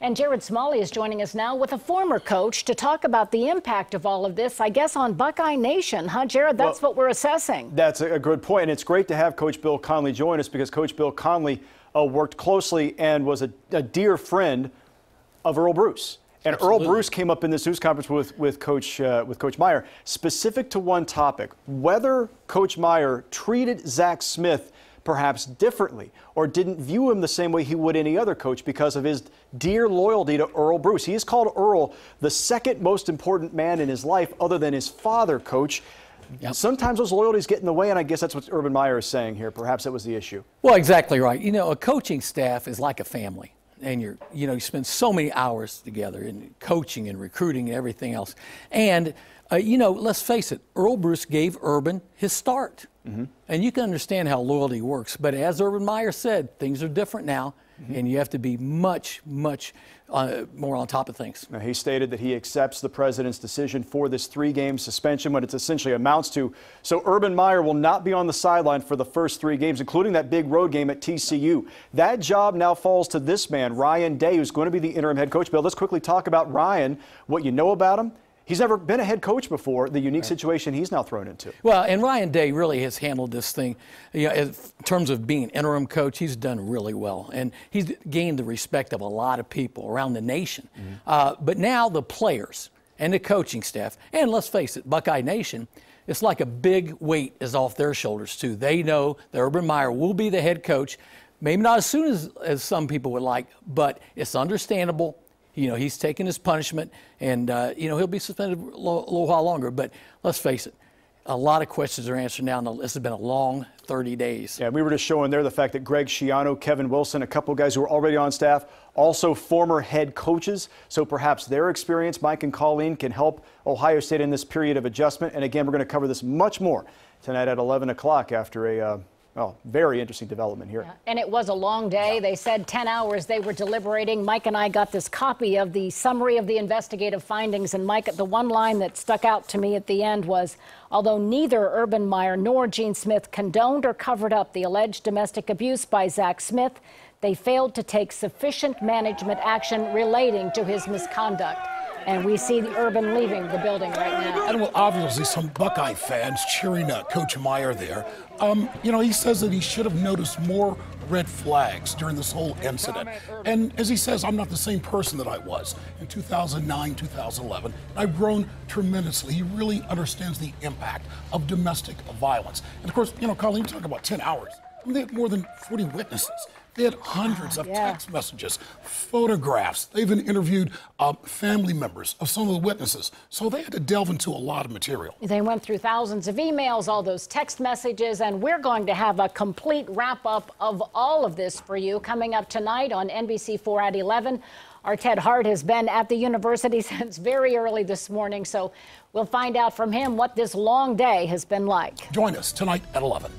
And JEROD SMALLEY is joining us now with a former coach to talk about the impact of all of this, I guess, on Buckeye Nation. Huh, JEROD? That's what we're assessing. That's a good point. And it's great to have Coach Bill Connelly join us because Coach Bill Connelly worked closely and was a dear friend of Earl Bruce. And Absolutely. Earl Bruce came up in this news conference with Coach MEYER, specific to one topic, whether Coach MEYER treated Zach Smith perhaps differently or didn't view him the same way he would any other coach because of his dear loyalty to Earl Bruce. He has called Earl the second most important man in his life other than his father, Coach. Yep. Sometimes those loyalties get in the way, and I guess that's what Urban Meyer is saying here. Perhaps that was the issue. Well, exactly right. You know, a coaching staff is like a family. And you spend so many hours together in coaching and recruiting and everything else. And, let's face it, Earl Bruce gave Urban his start. Mm-hmm. And you can understand how loyalty works. But as Urban Meyer said, things are different now. Mm-hmm. And you have to be much more on top of things. Now, he stated that he accepts the president's decision for this 3-game suspension, what it essentially amounts to. So Urban Meyer will not be on the sideline for the first 3 games, including that big road game at TCU. That job now falls to this man, Ryan Day, who's going to be the interim head coach. Bill, let's quickly talk about Ryan, what you know about him. He's never been a head coach before, the unique situation he's now thrown into. Well, and Ryan Day really has handled this thing. In terms of being an interim coach, he's done really well. And he's gained the respect of a lot of people around the nation. Mm-hmm. But now the players and the coaching staff, and let's face it, Buckeye Nation, it's like a big weight is off their shoulders, too. They know that Urban Meyer will be the head coach, maybe not as soon as some people would like, but it's understandable. He's taken his punishment, and, he'll be suspended a little while longer. But let's face it, a lot of questions are answered now. And this has been a long 30 days. Yeah, we were just showing there the fact that Greg Schiano, Kevin Wilson, a couple of guys who are already on staff, also former head coaches. So perhaps their experience, Mike and Colleen, can help Ohio State in this period of adjustment. And again, we're going to cover this much more tonight at 11 o'clock after a very interesting development here. Yeah. And it was a long day. Yeah. They said 10 hours they were deliberating. Mike and I got this copy of the summary of the investigative findings. And Mike, the one line that stuck out to me at the end was, although neither Urban Meyer nor Gene Smith condoned or covered up the alleged domestic abuse by Zach Smith, they failed to take sufficient management action relating to his misconduct. And we see the Urban leaving the building right now. And well, obviously some Buckeye fans cheering Coach Meyer there. He says that he should have noticed more red flags during this whole incident. And as he says, I'm not the same person that I was in 2009, 2011. I've grown tremendously. He really understands the impact of domestic violence. And of course, Colleen, you talk about 10 hours. I mean, they had more than 40 witnesses. They had hundreds of text messages, photographs. They even interviewed family members of some of the witnesses. So they had to delve into a lot of material. They went through thousands of emails, all those text messages, and we're going to have a complete wrap-up of all of this for you coming up tonight on NBC4 at 11. Our Ted Hart has been at the university since very early this morning, so we'll find out from him what this long day has been like. Join us tonight at 11.